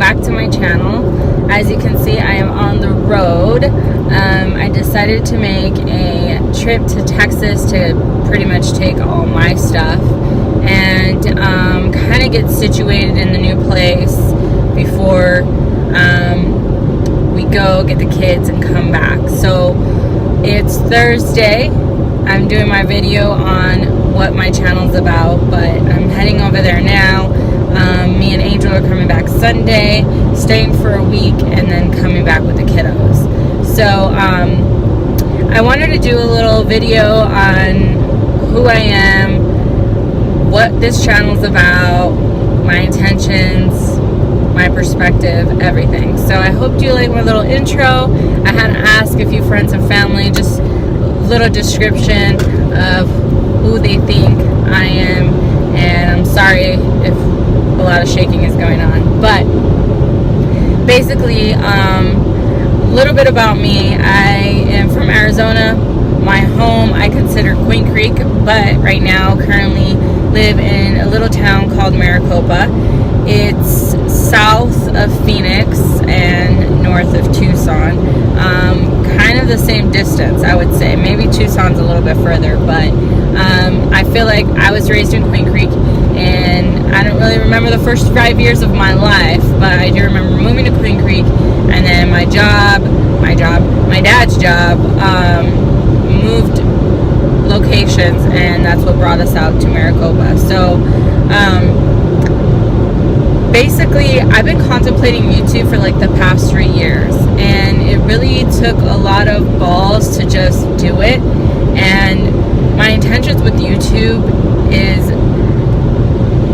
back to my channel. As you can see, I am on the road. I decided to make a trip to Texas to pretty much take all my stuff and kind of get situated in the new place before we go get the kids and come back. So it's Thursday. I'm doing my video on what my channel's about, but I'm heading over there now. Me and Angel are coming back Sunday, staying for a week, and then coming back with the kiddos. So I wanted to do a little video on who I am, what this channel's about, my intentions, my perspective, everything. So I hope you like my little intro. I had to ask a few friends and family, just a little description of who they think I am, and I'm sorry if a lot of shaking is going on, but basically a little bit about me. I am from Arizona. My home I consider Queen Creek, but right now currently live in a little town called Maricopa. It's south of Phoenix and north of Tucson, kind of the same distance, I would say. Maybe Tucson's a little bit further, but I feel like I was raised in Queen Creek, and I don't really remember the first 5 years of my life, but I do remember moving to Queen Creek, and then my dad's job moved locations, and that's what brought us out to Maricopa. So basically, I've been contemplating YouTube for like the past 3 years, and it really took a lot of balls to just do it. And my intentions with YouTube is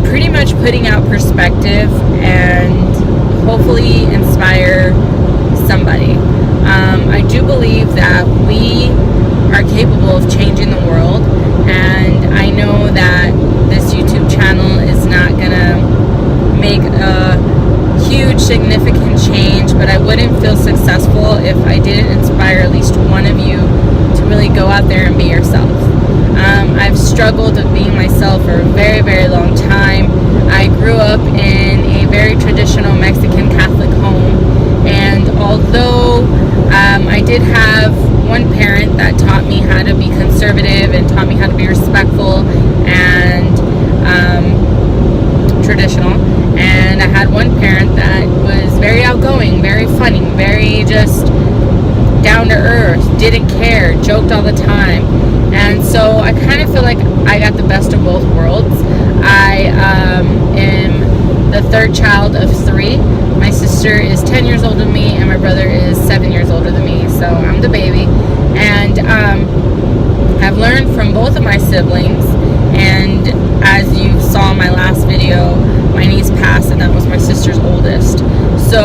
pretty much putting out perspective and hopefully inspire somebody. I do believe that we are capable of changing the world, and I know that this YouTube channel is not gonna make a huge significant change, but I wouldn't feel successful if I didn't inspire at least one of you to really go out there and be yourself. I've struggled with being myself for a very, very long time. I grew up in a very traditional Mexican Catholic home, and although I did have one parent that taught me how to be conservative and taught me how to be respectful and traditional, and I had one parent that was very outgoing, very funny, very just down to earth, didn't care, joked all the time. And so I kind of feel like I got the best of both worlds. I am the third child of 3. My sister is 10 years older than me, and my brother is 7 years older than me, so I'm the baby. And I've learned from both of my siblings, and as you saw in my last video, my niece passed, and that was my sister's oldest. So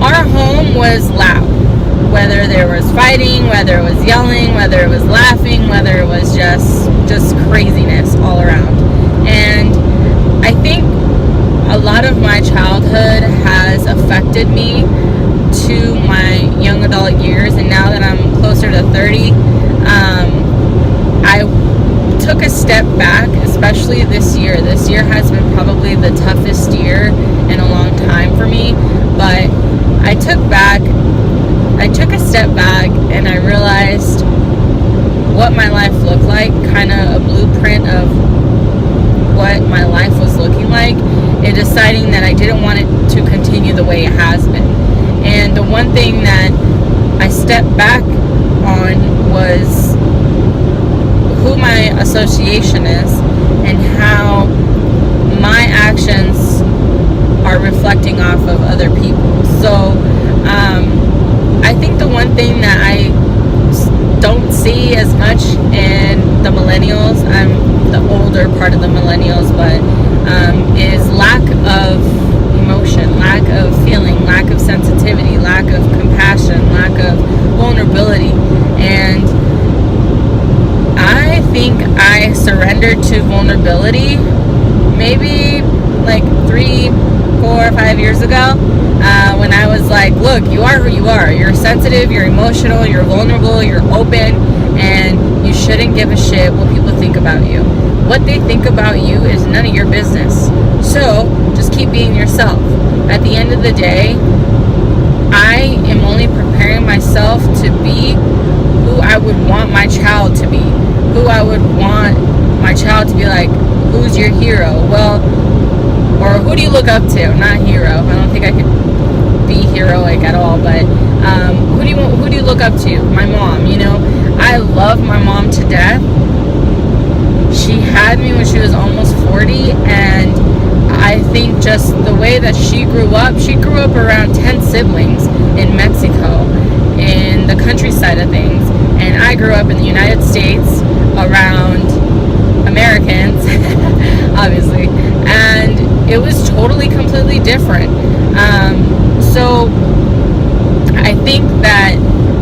our home was loud, whether there was fighting, whether it was yelling, whether it was laughing, whether it was just craziness all around. And I think a lot of my childhood has affected me to my young adult years, and now that I'm closer to 30, I took a step back, especially this year. This year has been probably the toughest year in a long time for me, but I took a step back, and I realized what my life looked like, kind of a blueprint of what my life was looking like, and deciding that I didn't want it to continue the way it has been. And the one thing that I stepped back on was who my association is and how my actions are reflecting off of other people. So I think the one thing that I don't see as much in the millennials, I'm the older part of the millennials, but is lack of emotion, lack of feeling, lack of sensitivity, lack of compassion, lack of vulnerability. And I think I surrendered to vulnerability maybe like 3, 4, 5 years ago, when I was like, look, you are who you are. You're sensitive, you're emotional, you're vulnerable, you're open, and you shouldn't give a shit what people think about you. What they think about you is none of your business. So just keep being yourself. At the end of the day, I am only preparing myself to be who I would want my child to be, who I would want my child to be like. Who's your hero? Well, or who do you look up to? Not hero. I don't think I could be heroic at all, but who do you look up to? My mom. You know, I love my mom to death. She had me when she was almost 40, and I think just the way that she grew up around 10 siblings in Mexico, in the countryside of things, and I grew up in the United States around Americans, obviously, and it was totally, completely different. So I think that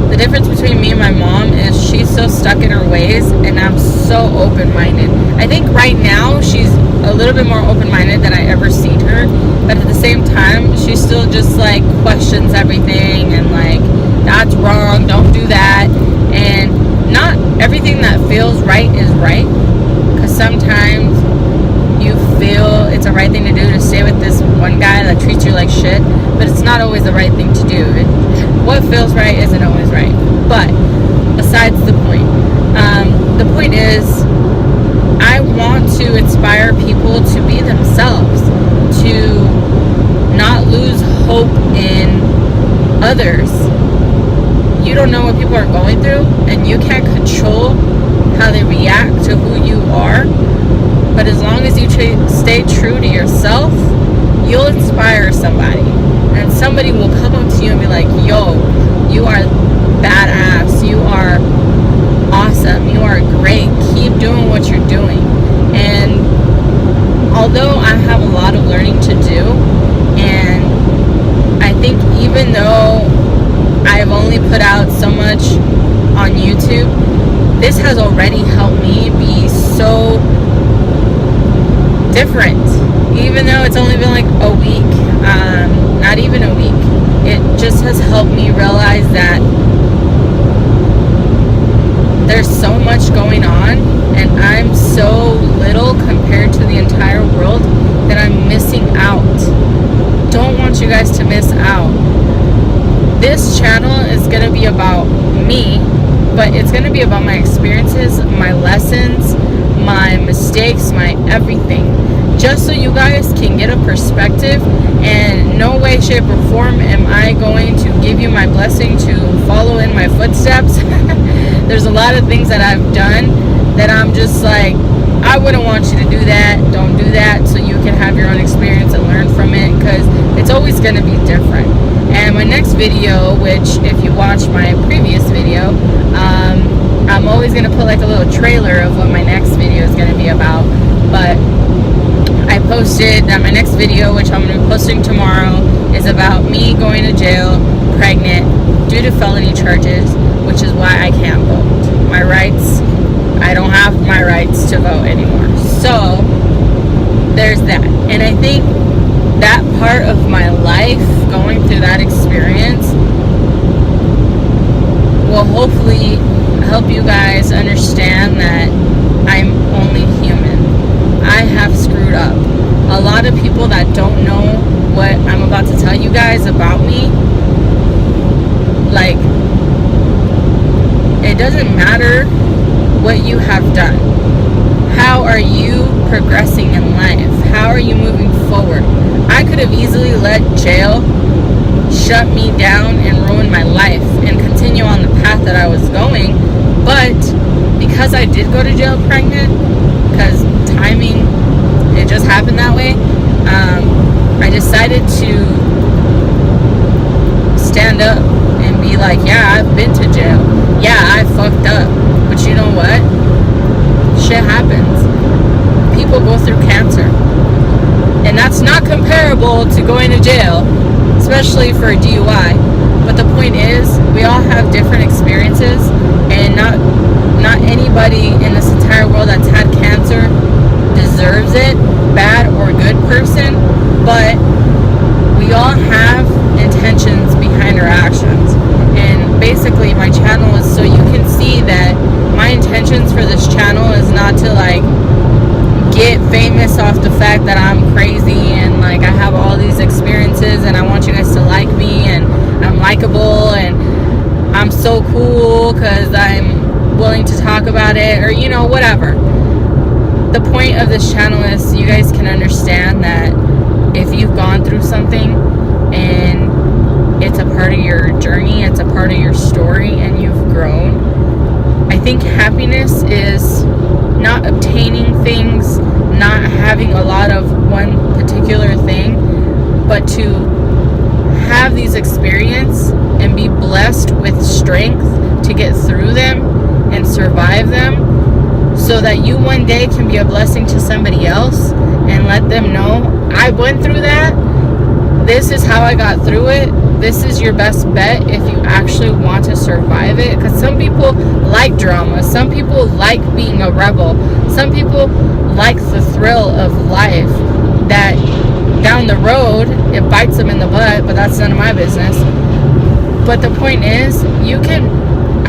the difference between me and my mom is she's so stuck in her ways, and I'm so open-minded. I think right now she's a little bit more open-minded than I ever seen her, but at the same time, she still just like questions everything and like, that's wrong, don't do that, and not everything that feels right is right, because sometimes you feel it's a right thing to do to stay with this one guy that treats you like shit, but it's not always the right thing to do. What feels right isn't always right. But besides the point, the point is, I want to inspire people to be themselves, to not lose hope in others. You don't know what people are going through, and you can't control how they react to who you are. But as long as you stay true to yourself, you'll inspire somebody. And somebody will come up to you and be like, yo, you are badass. You are awesome. You are great. Keep doing what you're doing. And although I have a lot of learning to do, and I think even though I've only put out so much on YouTube, this has already helped me be so different. Even though it's only been like a week, not even a week, it just has helped me realize that there's so much going on, and I'm so little compared to the entire world that I'm missing out. Don't want you guys to miss out. This channel is going to be about me, but it's going to be about my experiences, my lessons, my mistakes, my everything, just so you guys can get a perspective. And no way, shape, or form am I going to give you my blessing to follow in my footsteps. There's a lot of things that I've done that I'm just like, I wouldn't want you to do that. Don't do that, so you can have your own experience and learn from it, because it's always going to be different. And my next video, which if you watch my previous video, I'm always going to put like a little trailer of what my next video is going to be about. But I posted that my next video, which I'm going to be posting tomorrow, is about me going to jail, pregnant, due to felony charges, which is why I can't vote. My rights, I don't have my rights to vote anymore. So there's that. And I think that part of my life, going through that experience, will hopefully help you guys understand that I'm only human. I have screwed up. A lot of people that don't know what I'm about to tell you guys about me, like, it doesn't matter what you have done. How are you progressing in life? How are you moving forward? I could have easily let jail shut me down and ruin my life and continue on the path that I was going. But because I did go to jail pregnant, because timing, it just happened that way, I decided to stand up and be like, yeah, I've been to jail. Yeah, I fucked up. But you know what? Shit happens. People go through cancer. And that's not comparable to going to jail, especially for a DUI. But the point is, we all have different experiences, and not anybody in this entire world that's had cancer deserves it, bad or good person, but we all have intentions behind our actions. And basically my channel is so you can see that my intentions for this channel is not to like get famous off the fact that I'm crazy and like I have all because I'm willing to talk about it, or, you know, whatever. The point of this channel is so you guys can understand that if you've gone through something and it's a part of your journey, it's a part of your story, and you've grown, I think happiness is not obtaining things, not having a lot of one particular thing, but to have these experiences and be blessed with strength to get through them and survive them, so that you one day can be a blessing to somebody else and let them know, I went through that, this is how I got through it, this is your best bet if you actually want to survive it. Because some people like drama, some people like being a rebel, some people like the thrill of life that down the road it bites them in the butt, but that's none of my business. But the point is, you can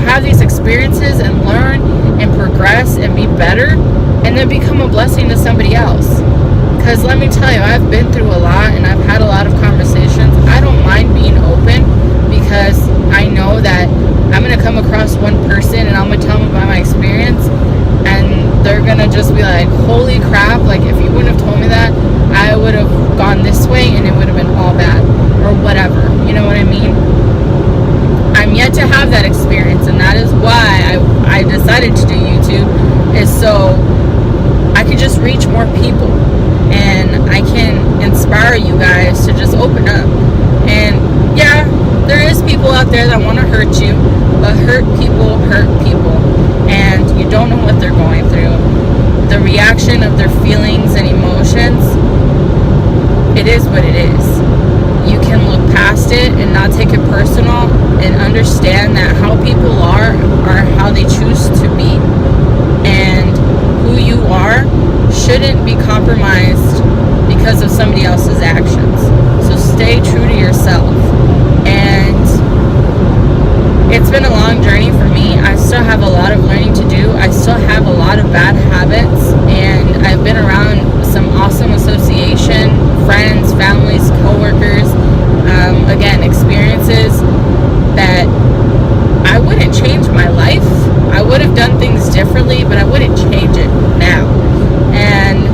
have these experiences and learn and progress and be better, and then become a blessing to somebody else. Because let me tell you, I've been through a lot and I've had a lot of conversations. I don't mind being open, because I know that I'm going to come across one person and I'm going to tell them about my experience, and they're going to just be like, holy crap, like if you wouldn't have told me that, I would have gone this way and it would have been all bad, or whatever, you know what I mean? I'm yet to have that experience, and that is why I decided to do YouTube, is so I could just reach more people and I can inspire you guys to just open up. And yeah, there is people out there that want to hurt you, but hurt people, and you don't know what they're going through. The reaction of their feelings and emotions, it is what it is. You can look past it and not take it personal, and understand that how people are how they choose to be, and who you are shouldn't be compromised because of somebody else's actions. So stay true to yourself. And it's been a long journey for me. I still have a lot of learning to do. I still have a lot of bad habits, and I've been around some awesome association, friends, families, co-workers, again, experiences that I wouldn't change my life. I would have done things differently, but I wouldn't change it now. And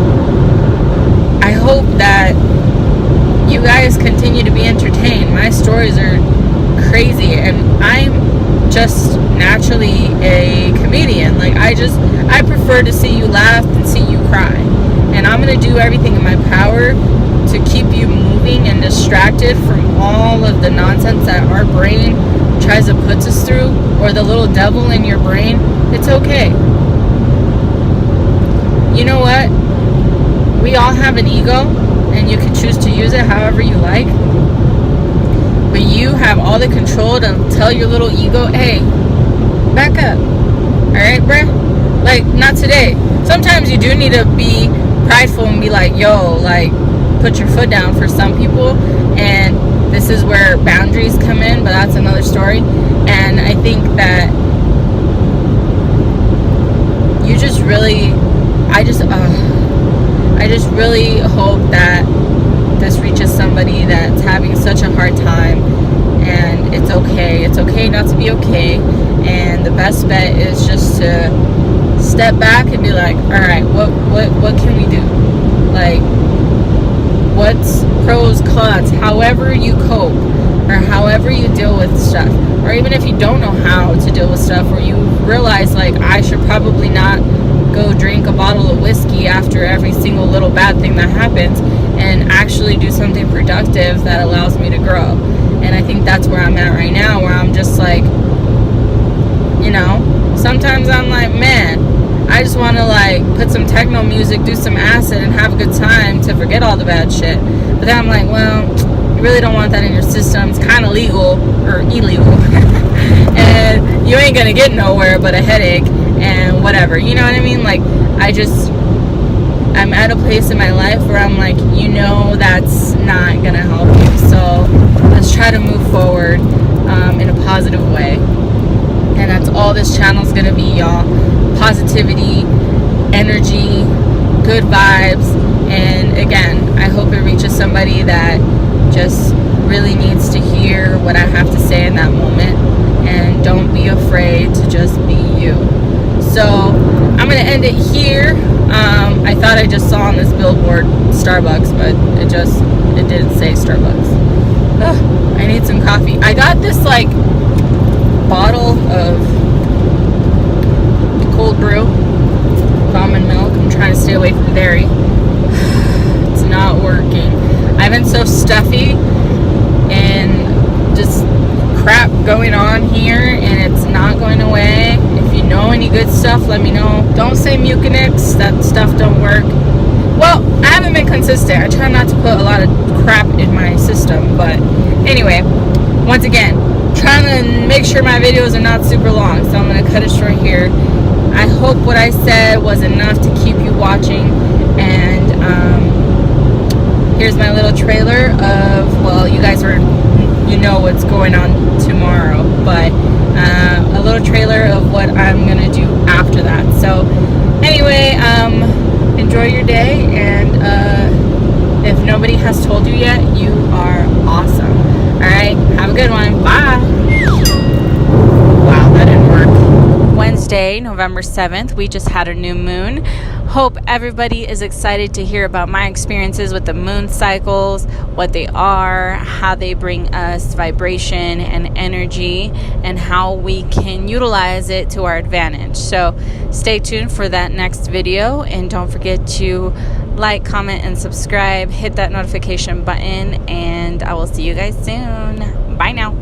I hope that you guys continue to be entertained. My stories are crazy, and I'm just naturally a comedian. Like, I prefer to see you laugh than see you cry. And I'm going to do everything in my power to keep you moving and distracted from all of the nonsense that our brain tries to put us through, or the little devil in your brain. It's okay. You know what? We all have an ego, and you can choose to use it however you like. But you have all the control to tell your little ego, hey, back up. Alright, bruh? Like, not today. Sometimes you do need to be prideful and be like, yo, like, put your foot down for some people. And this is where boundaries come in, but that's another story. And I think that you just really, I just really hope that this reaches somebody that's having such a hard time. And it's okay not to be okay. And the best bet is just to step back and be like, all right, what can we do? Like, what's pros, cons, however you cope, or however you deal with stuff. Or even if you don't know how to deal with stuff, or you realize, like, I should probably not go drink a bottle of whiskey after every single little bad thing that happens, and actually do something productive that allows me to grow. And I think that's where I'm at right now, where I'm just like, you know, sometimes I'm like, man, I just want to, like, put some techno music, do some acid, and have a good time to forget all the bad shit. But then I'm like, well, you really don't want that in your system. It's kind of legal, or illegal. And you ain't going to get nowhere but a headache and whatever. You know what I mean? Like, I'm at a place in my life where I'm like, you know, that's not going to help you. So let's try to move forward in a positive way. And that's all this channel's going to be, y'all. Positivity, energy, good vibes. And again, I hope it reaches somebody that just really needs to hear what I have to say in that moment. And and don't be afraid to just be you. So I'm gonna end it here. I thought I just saw on this billboard Starbucks, but it didn't say Starbucks. Ugh, I need some coffee. I got this like bottle of cold brew, almond milk. I'm trying to stay away from dairy. It's not working. I've been so stuffy and just crap going on here, and it's not going away. If you know any good stuff, let me know. Don't say Mucinex. That stuff don't work. Well, I haven't been consistent. I try not to put a lot of crap in my system, but anyway, once again, trying to make sure my videos are not super long, so I'm going to cut it short here. I hope what I said was enough to keep you watching, and here's my little trailer of, well, you know what's going on tomorrow, but a little trailer of what I'm going to do after that. So anyway, enjoy your day, and if nobody has told you yet, you are awesome. Alright, have a good one. Bye. Wow, that didn't work. Wednesday, November 7th, we just had a new moon. Hope everybody is excited to hear about my experiences with the moon cycles, what they are, how they bring us vibration and energy, and how we can utilize it to our advantage. So stay tuned for that next video, and don't forget to like, comment, and subscribe. Hit that notification button, and I will see you guys soon. Bye now.